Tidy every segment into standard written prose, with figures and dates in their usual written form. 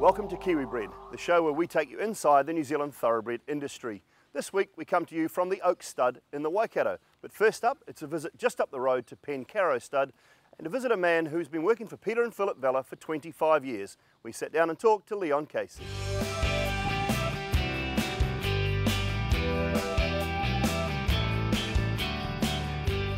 Welcome to Kiwi Bred, the show where we take you inside the New Zealand thoroughbred industry. This week we come to you from the Oak Stud in the Waikato. But first up, it's a visit just up the road to Pencarrow Stud and to visit a man who's been working for Peter and Philip Vella for 25 years. We sat down and talked to Leon Casey.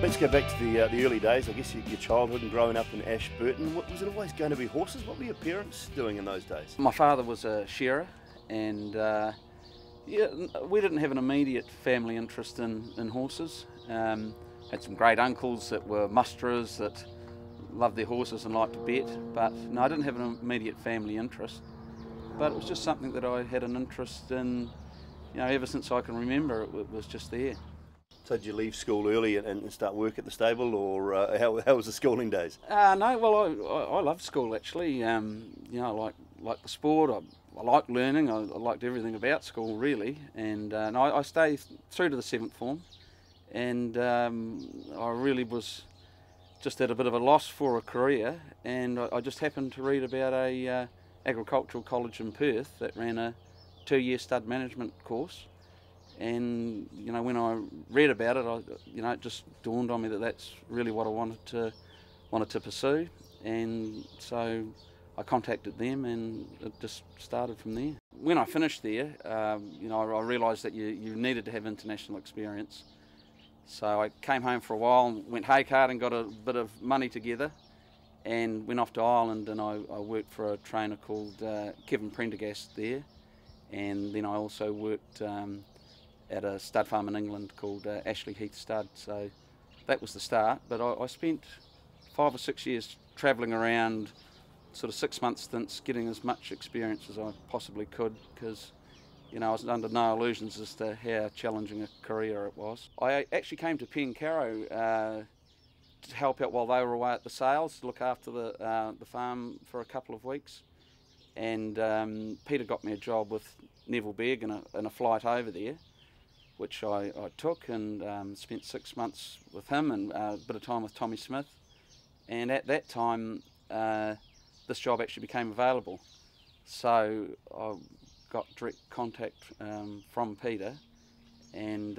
Let's go back to the early days, I guess your childhood and growing up in Ashburton. Was it always going to be horses? What were your parents doing in those days? My father was a shearer, and yeah, we didn't have an immediate family interest in horses. Had some great uncles that were musterers that loved their horses and liked to bet, but no, I didn't have an immediate family interest. But it was just something that I had an interest in, ever since I can remember. It was just there. So did you leave school early and start work at the stable, or how was the schooling days? No, well, I loved school actually. I like the sport. I liked learning. I liked everything about school really, and I stayed through to the 7th form, and I really was just at a bit of a loss for a career, and I just happened to read about a agricultural college in Perth that ran a 2-year stud management course. And when I read about it, it just dawned on me that that's really what I wanted to pursue, and so I contacted them, and it just started from there. When I finished there, I realised that you needed to have international experience. So I came home for a while and went hay carting, got a bit of money together, and went off to Ireland, and I worked for a trainer called Kevin Prendergast there, and then I also worked at a stud farm in England called Ashley Heath Stud. So that was the start, but I spent 5 or 6 years travelling around, sort of 6-month stints, getting as much experience as I possibly could, because I was under no illusions as to how challenging a career it was. I actually came to Pencarrow to help out while they were away at the sales, to look after the farm for a couple of weeks, and Peter got me a job with Neville Begg in a flight over there, which I took, and spent 6 months with him and a bit of time with Tommy Smith. And at that time, this job actually became available. So I got direct contact from Peter, and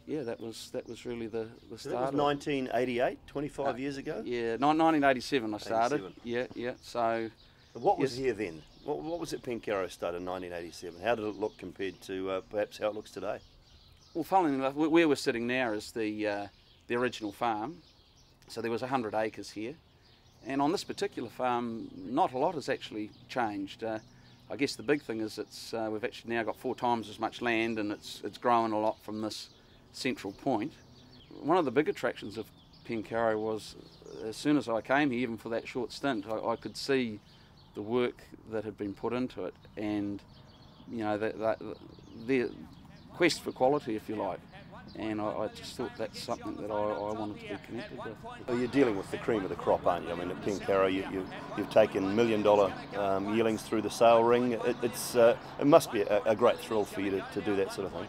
yeah, that was really the start. So that was 1988, 25 years ago? Yeah, 1987 I started. 87. Yeah. So what was here then? What was it Pencarrow Stud in 1987? How did it look compared to perhaps how it looks today? Well, funnily enough, where we're sitting now is the original farm. So there was 100 acres here, and on this particular farm, not a lot has actually changed. I guess the big thing is we've actually now got 4 times as much land, and it's grown a lot from this central point. One of the big attractions of Pencarrow was, as soon as I came here, even for that short stint, I could see the work that had been put into it, and the quest for quality, if you like, and I just thought that's something that I wanted to be connected with. Well, you're dealing with the cream of the crop, aren't you? I mean, at Pencarrow, you've taken $1 million yearlings through the sale ring. It must be a great thrill for you to do that sort of thing.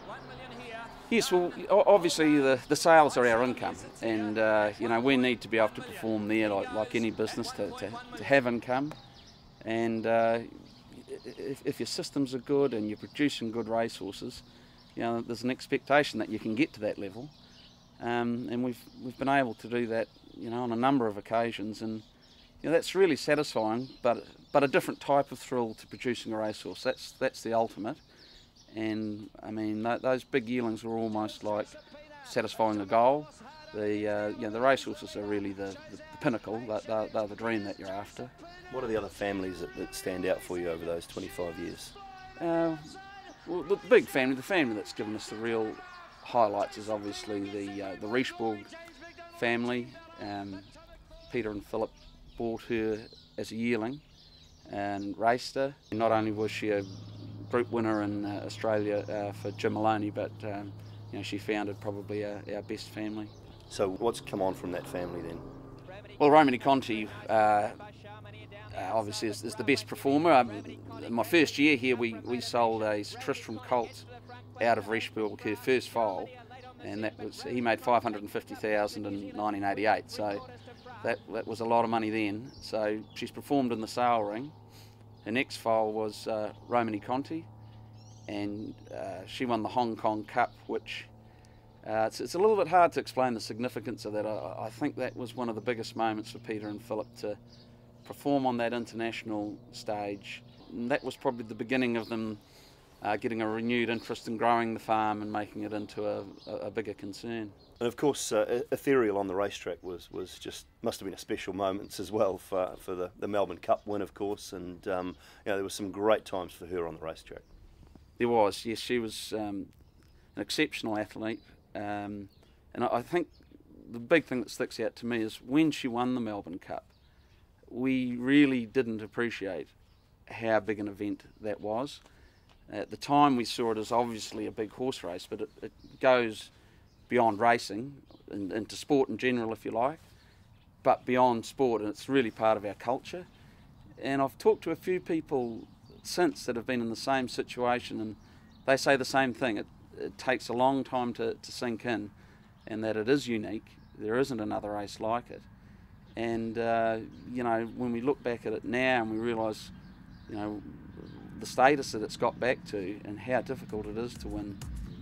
Yes, well, obviously the sales are our income, and we need to be able to perform there like any business to have income. And if your systems are good and you're producing good racehorses, there's an expectation that you can get to that level, and we've been able to do that, on a number of occasions, and that's really satisfying. But a different type of thrill to producing a racehorse. That's the ultimate. And I mean, those big yearlings were almost like satisfying a goal. The racehorses are really the pinnacle. They're the dream that you're after. What are the other families that stand out for you over those 25 years? Well, the big family, the family that's given us the real highlights is obviously the Riesburg family. Peter and Philip bought her as a yearling and raced her. Not only was she a group winner in Australia for Jim Maloney, but she founded probably our best family. So what's come on from that family then? Well, Romany Conti obviously is the best performer. My first year here, we sold a Tristram colt out of Riesburg, her first foal, and he made $550,000 in 1988. So that was a lot of money then. So she's performed in the sale ring. Her next foal was Romany Conti, and she won the Hong Kong Cup, which it's a little bit hard to explain the significance of that. I think that was one of the biggest moments for Peter and Philip to perform on that international stage. And that was probably the beginning of them getting a renewed interest in growing the farm and making it into a bigger concern. And of course, Ethereal on the racetrack was just, must have been a special moment as well for the Melbourne Cup win, of course, and there were some great times for her on the racetrack. There was, yes, she was an exceptional athlete, and I think the big thing that sticks out to me is when she won the Melbourne Cup, we really didn't appreciate how big an event that was. At the time we saw it as obviously a big horse race, but it goes beyond racing and into sport in general, if you like, but beyond sport, and it's really part of our culture. And I've talked to a few people since that have been in the same situation, and they say the same thing. It takes a long time to sink in, and that it is unique. There isn't another race like it. And when we look back at it now and we realise, the status that it's got back to and how difficult it is to win,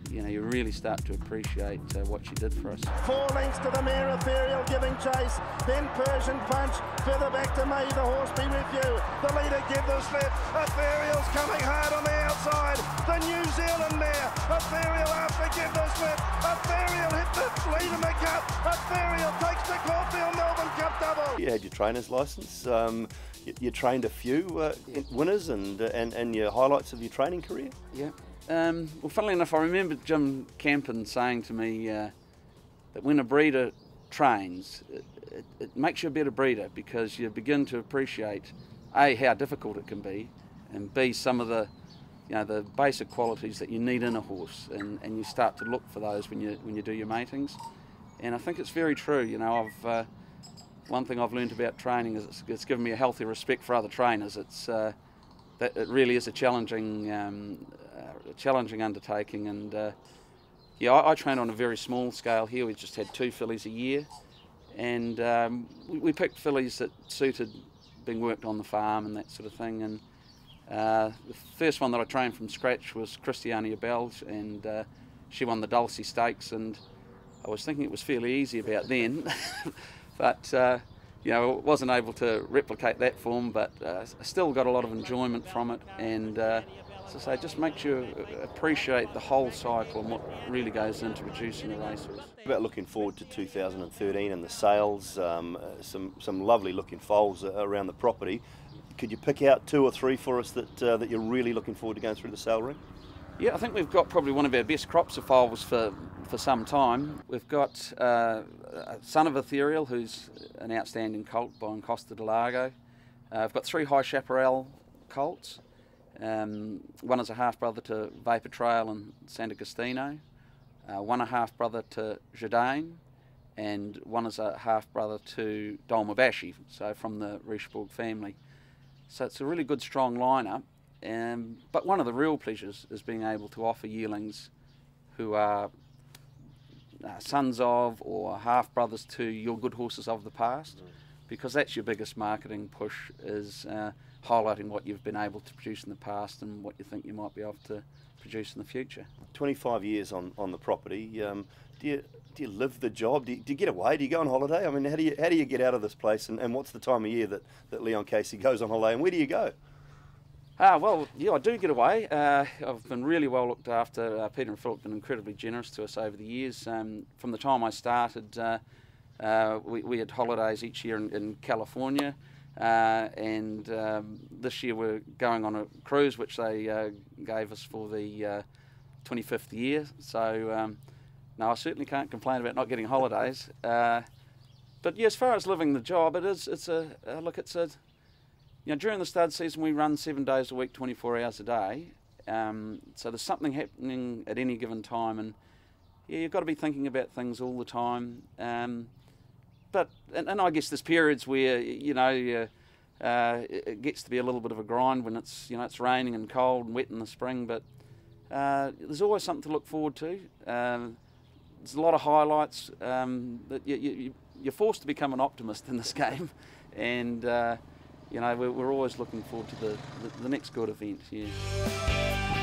you really start to appreciate what she did for us. 4 lengths to the mare Ethereal giving chase, then Persian Punch, further back to May, the horse be with you. The leader give the slip, Ethereal's coming hard on the outside, the New Zealand mare, Ethereal after give the slip, Ethereal hit the lead in the cup, Ethereal takes the Caulfield Melbourne Cup double. You had your trainer's licence, you trained a few winners and your highlights of your training career? Yeah. Well, funnily enough, I remember Jim Campen saying to me that when a breeder trains, it makes you a better breeder, because you begin to appreciate A, how difficult it can be, and B, some of the the basic qualities that you need in a horse, and you start to look for those when you do your matings. And I think it's very true. One thing I've learned about training is it's given me a healthy respect for other trainers. It's that it really is a challenging undertaking, and I train on a very small scale here. We just had 2 fillies a year, and we picked fillies that suited being worked on the farm and that sort of thing. And the first one that I trained from scratch was Christiania Belge, and she won the Doull Stakes, and I was thinking it was fairly easy about then. But wasn't able to replicate that form, but I still got a lot of enjoyment from it, and as I say, it just makes you appreciate the whole cycle and what really goes into producing a racehorse. About looking forward to 2013 and the sales, some lovely looking foals around the property. Could you pick out 2 or 3 for us that you're really looking forward to going through the sale ring? Yeah, I think we've got probably one of our best crops of foals for some time. We've got a son of Ethereal, who's an outstanding colt by Costa de Lago. I've got 3 High Chaparral colts. One is a half-brother to Vapor Trail and Santa Agostino, one a half-brother to Jourdain, and one is a half-brother to Dolmabashi, so from the Richebourg family. So it's a really good, strong lineup. But one of the real pleasures is being able to offer yearlings who are sons of or half-brothers to your good horses of the past, because that's your biggest marketing push, is highlighting what you've been able to produce in the past and what you think you might be able to produce in the future. 25 years on the property. Do you live the job? Do you get away? Do you go on holiday? I mean, how do you get out of this place? And what's the time of year that Leon Casey goes on holiday? And where do you go? Well, yeah, I do get away. I've been really well looked after. Peter and Philip have been incredibly generous to us over the years. From the time I started, we had holidays each year in California, and this year we're going on a cruise, which they gave us for the 25th year. So, no, I certainly can't complain about not getting holidays. But yeah, as far as living the job, during the stud season we run 7 days a week, 24 hours a day. So there's something happening at any given time, and yeah, you've got to be thinking about things all the time. But I guess there's periods where it gets to be a little bit of a grind when it's it's raining and cold and wet in the spring. But there's always something to look forward to. There's a lot of highlights. That you're forced to become an optimist in this game, and you know, we're always looking forward to the next good event. Yeah.